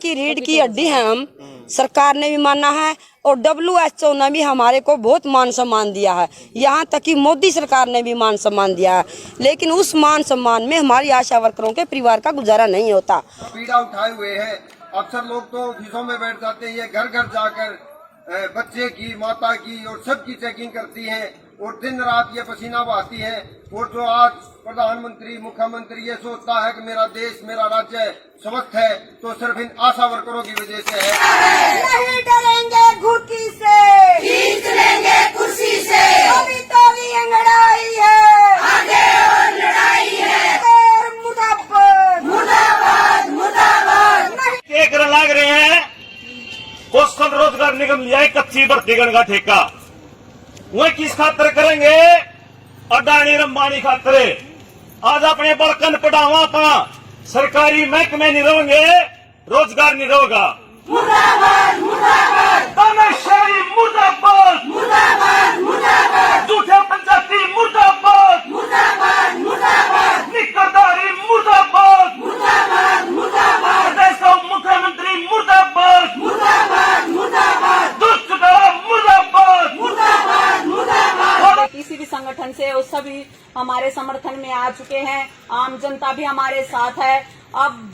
की रीढ़ की हड्डी है हम, सरकार ने भी माना है और WHO ने भी हमारे को बहुत मान सम्मान दिया है, यहाँ तक कि मोदी सरकार ने भी मान सम्मान दिया है। लेकिन उस मान सम्मान में हमारी आशा वर्करों के परिवार का गुजारा नहीं होता। पीड़ा उठाए हुए हैं, अक्सर लोग तो ऑफिसों में बैठ जाते हैं, ये घर घर जाकर बच्चे की, माता की और सबकी चेकिंग करती है और दिन रात ये पसीना बहाती है। और जो आज प्रधानमंत्री, मुख्यमंत्री ये सोचता है कि मेरा देश, मेरा राज्य स्वस्थ है, तो सिर्फ इन आशा वर्करों की वजह से है। नहीं डरेंगे घुटी से, खींच लेंगे कुर्सी से, अभी तो भी अंगड़ाई है, आगे और लड़ाई है, और मुर्दाबाद मुर्दाबाद मुर्दाबाद। एक लग रहे हैं कौशल रोजगार निगम लिया है कच्ची भर्ती गण का ठेका, वह किस खातर करेंगे? अडानी अंबानी खातर। आज अपने बड़कन पढ़ावा पा सरकारी महकमे नहीं रहेंगे, रोजगार नहीं रहेगा। मुर्दाबाद मुर्दाबाद तानाशाही मुर्दाबाद, मुर्दाबाद मुर्दाबाद, झूठे पंचायती मुर्दाबाद, मुर्दाबाद मुर्दाबाद, निकरदारी मुर्दाबाद, मुर्दाबाद मुर्दाबाद, प्रदेश का मुख्यमंत्री मुर्दाबाद, मुर्दाबाद मुर्दाबाद, दुष्ट मुर्दाबाद, मुर्दाबाद मुर्दाबाद। किसी भी संगठन से वो सभी हमारे समर्थन में आ चुके हैं, आम जनता भी हमारे साथ है। अब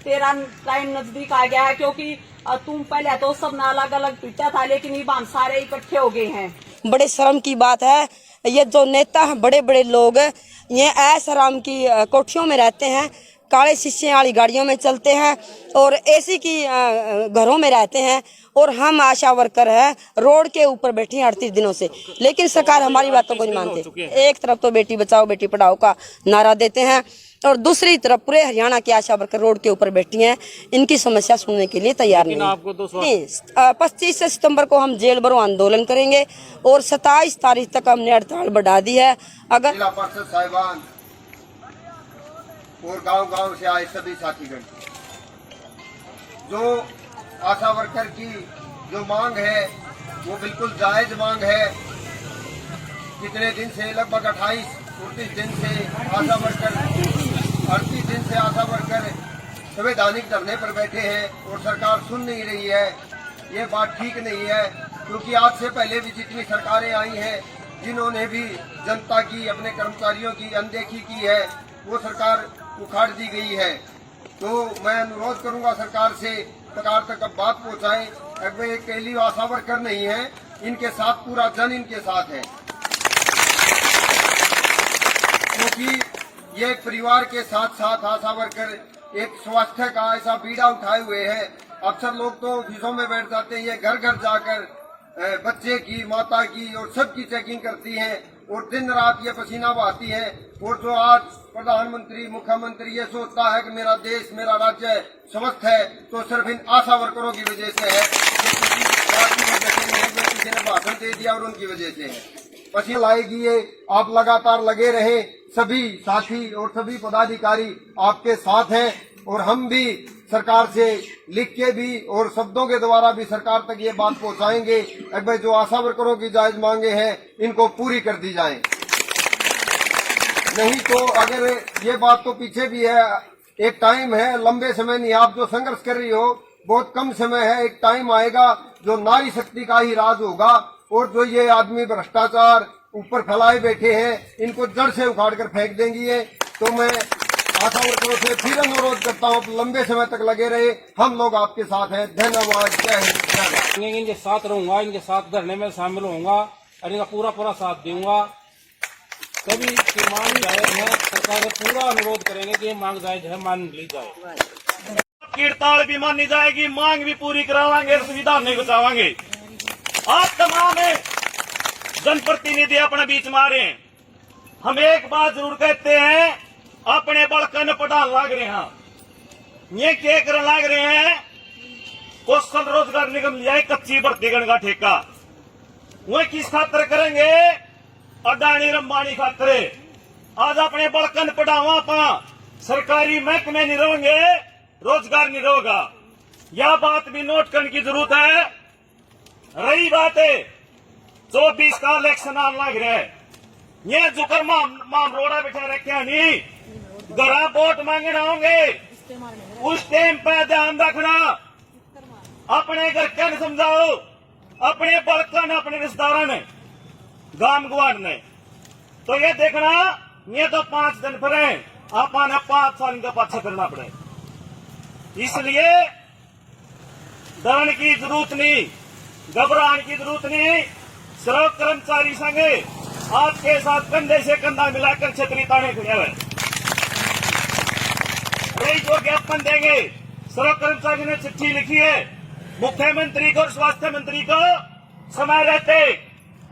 तेरा टाइम नजदीक आ गया है, क्योंकि तुम पहले तो सब अलग अलग पीटा था, लेकिन अब हम सारे इकट्ठे हो गए हैं। बड़े शर्म की बात है, ये जो नेता हैं, बड़े बड़े लोग, ये ऐशआराम की कोठियों में रहते हैं, काले शीशे वाली गाड़ियों में चलते हैं और एसी की घरों में रहते हैं, और हम आशा वर्कर हैं, रोड के ऊपर बैठे हैं 38 दिनों से, लेकिन सरकार हमारी बातों को नहीं मानते। एक तरफ तो बेटी बचाओ बेटी पढ़ाओ का नारा देते हैं और दूसरी तरफ पूरे हरियाणा की आशा वर्कर रोड के ऊपर बैठी हैं, इनकी समस्या सुनने के लिए तैयार नहीं। 25 सितंबर को हम जेल भरो आंदोलन करेंगे और 27 तारीख तक हमने हड़ताल बढ़ा दी है। अगर जिला परिषद साहिबान और गांव-गांव से आए सभी साथीगण, जो आशा वर्कर की जो मांग है वो बिल्कुल जायज मांग है। कितने दिन से, लगभग 28-29 दिन से आशा वर्कर, 38 दिन से आशा वर्कर संवैधानिक धरने पर बैठे हैं और सरकार सुन नहीं रही है। ये बात ठीक नहीं है, क्योंकि आज से पहले भी जितनी सरकारें आई हैं, जिन्होंने भी जनता की, अपने कर्मचारियों की अनदेखी की है, वो सरकार उखाड़ दी गई है। तो मैं अनुरोध करूंगा सरकार से, सरकार तक अब बात पहुंचाएं। अब ये अकेली आशा वर्कर नहीं है, इनके साथ पूरा जन इनके साथ है, क्योंकि ये एक परिवार के साथ साथ आशा वर्कर एक स्वास्थ्य का ऐसा बीड़ा उठाए हुए हैं। अक्सर लोग तो ऑफिसों में बैठ जाते हैं, ये घर घर जाकर बच्चे की, माता की और सबकी चेकिंग करती हैं और दिन रात ये पसीना बहाती है। और जो आज प्रधानमंत्री, मुख्यमंत्री ये सोचता है कि मेरा देश, मेरा राज्य स्वस्थ है, तो सिर्फ इन आशा वर्करों की वजह से है। किसी बात की वजह से नहीं, जो किसी ने भाषण दे दिया और उनकी वजह से है। पसीना लाएगी ये, आप लगातार लगे रहे, सभी साथी और सभी पदाधिकारी आपके साथ हैं और हम भी सरकार से लिख के भी और शब्दों के द्वारा भी सरकार तक ये बात पहुंचाएंगे कि जो आशा वर्करों की जायज मांगे हैं इनको पूरी कर दी जाए। नहीं तो अगर ये बात तो पीछे भी है, एक टाइम है, लंबे समय नहीं, आप जो संघर्ष कर रही हो बहुत कम समय है, एक टाइम आएगा जो नारी शक्ति का ही राज होगा और जो ये आदमी भ्रष्टाचार ऊपर फैलाए बैठे हैं इनको जड़ से उखाड़ कर फेंक देंगी। ये तो मैं आशा वर्करों से फिर अनुरोध करता हूँ, लंबे समय तक लगे रहे, हम लोग आपके साथ हैं। धन्यवाद, जय हिंद। इनके साथ रहूंगा, इनके साथ धरने में शामिल होऊंगा और इनका पूरा साथ दूंगा। सभी की मांग जायज है, सरकार से पूरा अनुरोध करेंगे कि ये मांग जायज है, मान ली जाए। हड़ताल भी मानी जाएगी, मांग भी पूरी करावांगे, संविधान नहीं बचावांगे। आप तमाम जनप्रतिनिधि अपने बीच में आ रहे हैं, हम एक बात जरूर कहते हैं, अपने बड़कन पढ़ान लग रहे हैं, ये क्या करने लग रहे हैं? कौशल रोजगार निगम लिया है कच्ची भर्ती गण का ठेका, वह किस खातर करेंगे? अडानी अंबानी खातर। आज अपने बड़कन पढ़ावा पा सरकारी महकमे नहीं रहेंगे, रोजगार नहीं रहेगा। यह बात भी नोट करने की जरूरत है। रही बात है 24 का इलेक्शन आने लग रहा है, ये जुकर माम रोड़ा बिठा रखे नहीं, घर वोट मांगने होंगे, उस टाइम पर ध्यान रखना अपने घर क्या न समझाओ, अपने बड़का ने, अपने रिश्तेदारों ने, गांव गुआड़ ने। तो ये देखना, ये तो 5 दिन पर है, आपने 5 साल इनका पाछा करना पड़े। इसलिए डरने की जरूरत नहीं, घबराने की जरूरत नहीं। श्रम कर्मचारी संघ आपके साथ कंधे से कंधा मिलाकर छतरी ताने खड़े हुए। जो ज्ञापन देंगे, श्रम कर्मचारी ने चिट्ठी लिखी है मुख्यमंत्री को और स्वास्थ्य मंत्री को, समय रहते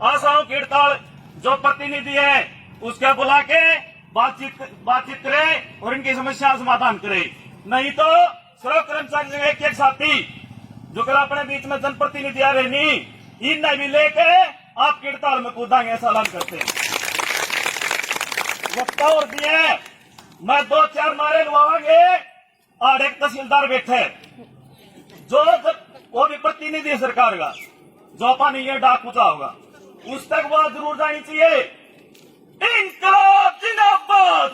आशाओं की हड़ताल जो प्रतिनिधि है उसके बुला के बातचीत करे और इनकी समस्या समाधान करे। नहीं तो श्रम कर्मचारी एक एक साथी जो कर अपने बीच में जनप्रतिनिधि आ रहे नहीं, इन भी लेके आपकी हड़ताल में कूदांगे, ऐसा ऐलान करते हैं। वक्ता और दिए मैं 2-4 नारे लवाएंगे और एक तहसीलदार बैठे जो वो भी प्रतिनिधि सरकार का, जो पानी ये डाक पूछा होगा, उस तक बात जरूर जानी चाहिए। इनकलाब जिंदाबाद,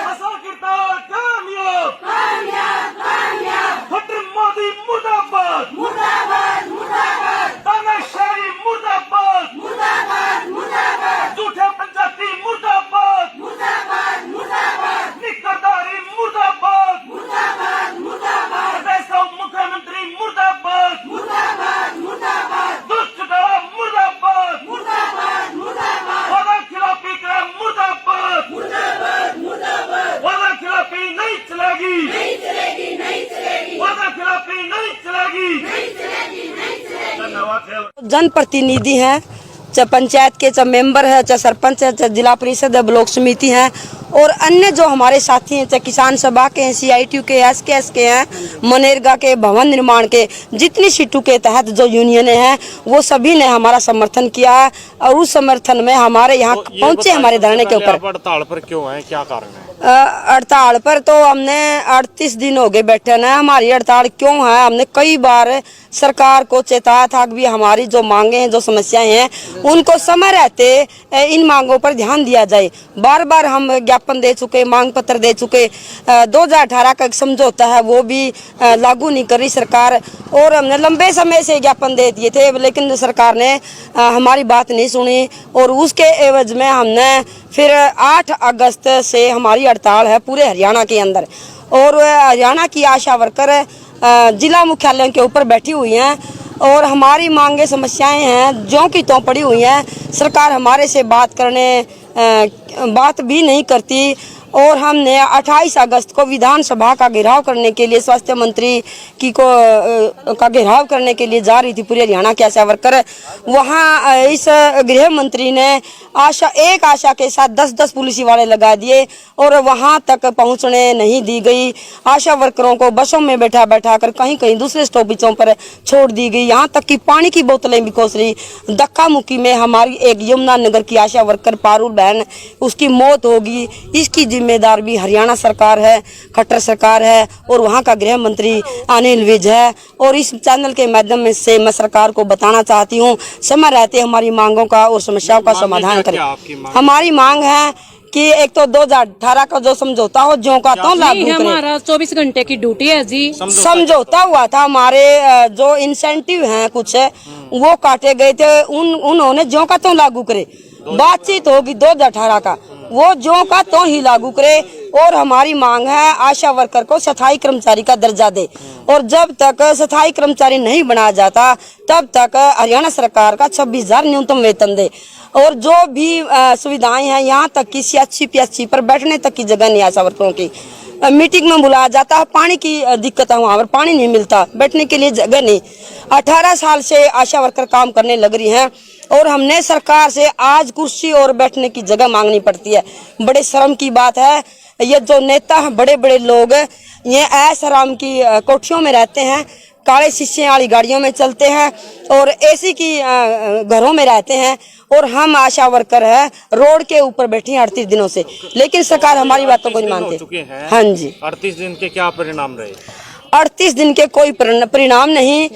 असम की हड़ताल कामयाब, खट्टर मोदी मुर्दाबाद, तानाशाही मुर्दाबाद, झूठे पंचायती मुर्दाबाद, निकरदारी मुर्दाबाद, प्रदेश का मुख्यमंत्री मुर्दाबाद, दुष्टता मुर्दाबाद, वादा खिलाफी का मुर्दाबाद, वादा खिलाफी नहीं चलेगी, वादा खिलाफी नहीं चलेगी। धन्यवाद। जनप्रतिनिधि हैं, चाहे पंचायत के, चाहे मेंबर है, चाहे सरपंच है, चाहे जिला परिषद है, ब्लॉक समिति है और अन्य जो हमारे साथी हैं, चाहे किसान सभा के हैं, CITU के, SKS के हैं, मनरेगा के, भवन निर्माण के, जितनी सीटों के तहत जो यूनियनें हैं वो सभी ने हमारा समर्थन किया है और उस समर्थन में हमारे यहाँ पहुंचे हमारे धरने के ऊपर। हड़ताल पर क्यों है, क्या कारण है? हड़ताल पर तो हमने 38 दिन हो गए बैठे ना। हमारी हड़ताल क्यों है, हमने कई बार सरकार को चेताया था कि हमारी जो मांगे हैं, जो समस्याएं हैं, उनको समय रहते इन मांगों पर ध्यान दिया जाए। बार बार हम ज्ञापन दे चुके, मांग पत्र दे चुके। 2018 का एक समझौता है वो भी लागू नहीं कर रही सरकार और हमने लंबे समय से ज्ञापन दे दिए थे, लेकिन सरकार ने हमारी बात नहीं सुनी और उसके एवज में हमने फिर 8 अगस्त से हमारी हड़ताल है पूरे हरियाणा के अंदर। और हरियाणा की आशा वर्कर जिला मुख्यालयों के ऊपर बैठी हुई हैं और हमारी मांगे समस्याएं हैं ज्यों की त्यों पड़ी हुई हैं। सरकार हमारे से बात भी नहीं करती और हमने 28 अगस्त को विधानसभा का घेराव करने के लिए, स्वास्थ्य मंत्री का घेराव करने के लिए जा रही थी पूरे हरियाणा के आशा वर्कर। वहाँ इस गृह मंत्री ने आशा के साथ 10-10 पुलिस वाले लगा दिए और वहाँ तक पहुँचने नहीं दी गई। आशा वर्करों को बसों में बैठा कर कहीं दूसरे स्टॉपेजों पर छोड़ दी गई। यहाँ तक कि पानी की बोतलें भी खोस रही। धक्का मुक्की में हमारी एक यमुना नगर की आशा वर्कर पारुल बहन, उसकी मौत होगी। इसकी जिम्मेदार भी हरियाणा सरकार है, खट्टर सरकार है और वहाँ का गृह मंत्री अनिल विज है। और इस चैनल के माध्यम से मैं सरकार को बताना चाहती हूँ, समय रहते हमारी मांगों का और समस्याओं का समाधान करें। हमारी मांग है कि एक तो 2018 का जो समझौता हो ज्यों का त्यों लागू करें। हमारा 24 घंटे की ड्यूटी है जी। समझौता हुआ था, हमारे जो इंसेंटिव हैं कुछ वो काटे गए थे, उन्होंने ज्यों का त्यों लागू करे। बातचीत होगी 2018 का, वो ज्यों का त्यों ही लागू करे। और हमारी मांग है आशा वर्कर को स्थायी कर्मचारी का दर्जा दे और जब तक स्थायी कर्मचारी नहीं बनाया जाता तब तक हरियाणा सरकार का 26,000 न्यूनतम वेतन दे। और जो भी सुविधाएं हैं, यहाँ तक कि CHC पर बैठने तक की जगह नहीं आशा वर्करों की। मीटिंग में बुलाया जाता है, पानी की दिक्कत है, वहाँ पर पानी नहीं मिलता, बैठने के लिए जगह नहीं। 18 साल से आशा वर्कर काम करने लग रही हैं और हमने सरकार से आज कुर्सी और बैठने की जगह मांगनी पड़ती है। बड़े शर्म की बात है, ये जो नेता हैं, बड़े बड़े लोग, ये ऐश आराम की कोठियों में रहते हैं, काले शीशे वाली गाड़ियों में चलते हैं और AC की घरों में रहते हैं और हम आशा वर्कर है रोड के ऊपर बैठे हैं 38 दिनों से, लेकिन सरकार हमारी बातों को नहीं मानती। हाँ जी। 38 दिन के क्या परिणाम रहे? 38 दिन के कोई परिणाम नहीं,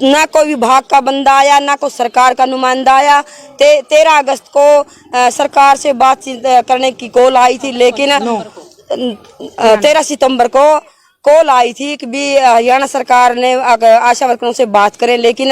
ना कोई विभाग का बंदा आया, ना कोई सरकार का नुमाइंदा आया। 13 अगस्त को सरकार से बातचीत करने की कॉल आई थी, लेकिन 13 सितंबर को कॉल आई थी कि भी हरियाणा सरकार ने आशा वर्करों से बात करें, लेकिन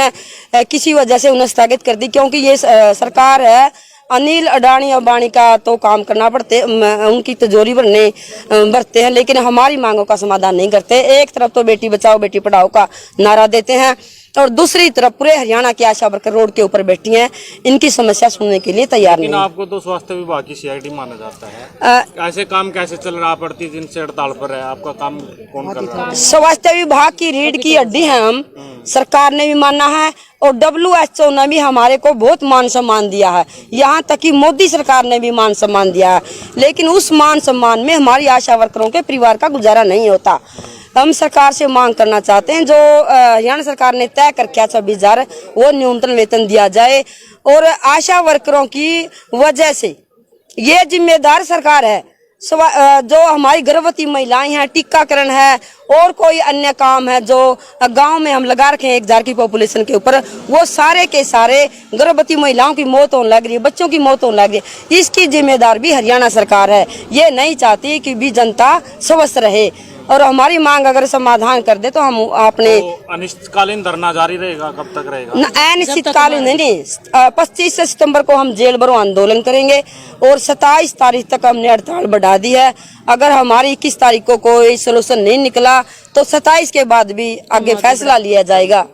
किसी वजह से उन्हें स्थगित कर दी, क्योंकि ये सरकार है अनिल अडानी अंबानी का तो काम करना पड़ते, उनकी तिजोरी भरते हैं, लेकिन हमारी मांगों का समाधान नहीं करते। एक तरफ तो बेटी बचाओ बेटी पढ़ाओ का नारा देते हैं और दूसरी तरफ पूरे हरियाणा की आशा वर्कर रोड के ऊपर बैठी हैं, इनकी समस्या सुनने के लिए तैयार नहीं। लेकिन आपको तो स्वास्थ्य विभाग की सीआईडी माना जाता है, ऐसे काम कैसे चल रहा है? प्रतिदिन से हड़ताल पर है, आपका काम कौन कर रहा है? स्वास्थ्य विभाग की रीढ़ की हड्डी है हम, सरकार ने भी माना है और WHO ने भी हमारे को बहुत मान सम्मान दिया है, यहाँ तक कि मोदी सरकार ने भी मान सम्मान दिया है, लेकिन उस मान सम्मान में हमारी आशा वर्करों के परिवार का गुजारा नहीं होता। हम सरकार से मांग करना चाहते हैं, जो हरियाणा सरकार ने तय कर रखा 26,000 वो न्यूनतम वेतन दिया जाए, और आशा वर्करों की वजह से ये जिम्मेदार सरकार है। जो हमारी गर्भवती महिलाएं हैं, टीकाकरण है और कोई अन्य काम है जो गांव में हम लगा रखे हैं 1,000 की पॉपुलेशन के ऊपर, वो सारे के सारे गर्भवती महिलाओं की मौत होने लग रही है, बच्चों की मौत होने लग रही है। इसकी जिम्मेदार भी हरियाणा सरकार है। ये नहीं चाहती कि भी जनता स्वस्थ रहे, और हमारी मांग अगर समाधान कर दे तो हम अपने तो अनिश्चितकालीन धरना जारी रहेगा, कब तक रहेगा? अनिश्चितकालीन नहीं, 25 सितंबर को हम जेल भरो आंदोलन करेंगे और 27 तारीख तक हमने हड़ताल बढ़ा दी है। अगर हमारी 21 तारीख को कोई सोल्यूशन नहीं निकला तो 27 के बाद भी आगे फैसला लिया जाएगा,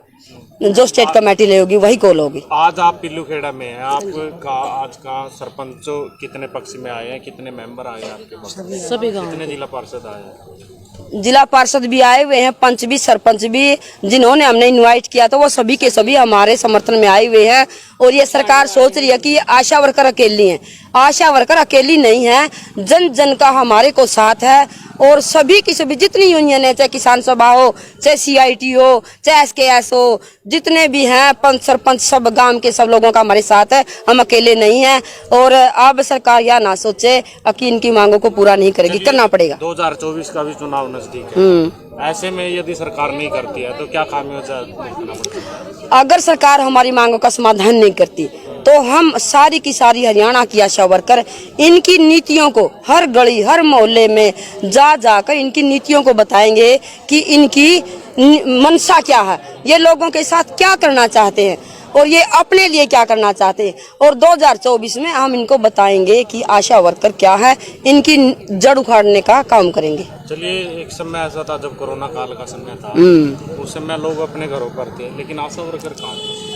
जो स्टेट कमेटी लेगी वही कॉल होगी। आज आप पिल्लूखेड़ा में हैं, आपका आज का सरपंच कितने पक्ष में आए हैं, कितने मेंबर आए हैं आपके पास? सभी गाँव, कितने जिला पार्षद आए हैं? जिला पार्षद भी आए हुए हैं, पंच भी, सरपंच भी, जिन्होंने हमने इनवाइट किया था वो सभी के सभी हमारे समर्थन में आए हुए हैं। और ये सरकार सोच रही है कि आशा वर्कर अकेली हैं, आशा वर्कर अकेली नहीं है, जन जन का हमारे को साथ है, और सभी की सभी जितनी यूनियन है, चाहे किसान सभा हो, चाहे CIT हो, चाहे SKS हो, जितने भी हैं पंच सरपंच सब गांव के सब लोगों का हमारे साथ है, हम अकेले नहीं हैं। और अब सरकार यह ना सोचे कि इनकी मांगों को पूरा नहीं करेगी, करना पड़ेगा। 2024 का भी चुनाव नजदीक है, ऐसे में यदि सरकार नहीं करती है तो क्या खामियाजा देखना पड़ता है? अगर सरकार हमारी मांगों का समाधान नहीं करती तो हम सारी की सारी हरियाणा की आशा वर्कर इनकी नीतियों को हर गली हर मोहल्ले में जा जाकर इनकी नीतियों को बताएंगे कि इनकी मंशा क्या है, ये लोगों के साथ क्या करना चाहते हैं और ये अपने लिए क्या करना चाहते हैं। और 2024 में हम इनको बताएंगे कि आशा वर्कर क्या है, इनकी जड़ उखाड़ने का काम करेंगे। चलिए, एक समय ऐसा था जब कोरोना काल का समय था, उस समय लोग अपने घरों पर थे, लेकिन आशा वर्कर कहाँ थे?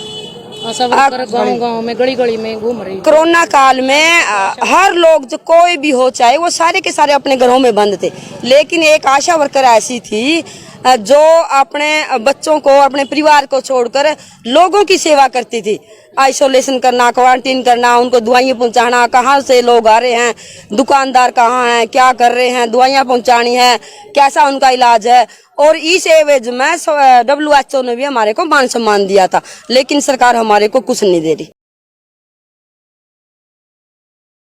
आशा वर्कर गाँव में गली गली में घूम रही। कोरोना काल में हर लोग जो कोई भी हो चाहे वो सारे के सारे अपने घरों में बंद थे, लेकिन एक आशा वर्कर ऐसी थी जो अपने बच्चों को अपने परिवार को छोड़कर लोगों की सेवा करती थी। आइसोलेशन करना, क्वारंटीन करना, उनको दवाइयाँ पहुंचाना, कहाँ से लोग आ रहे हैं, दुकानदार कहाँ हैं, क्या कर रहे हैं, दवाइयाँ पहुंचानी है, कैसा उनका इलाज है। और इस एवज में WHO ने भी हमारे को मान सम्मान दिया था, लेकिन सरकार हमारे को कुछ नहीं दे रही।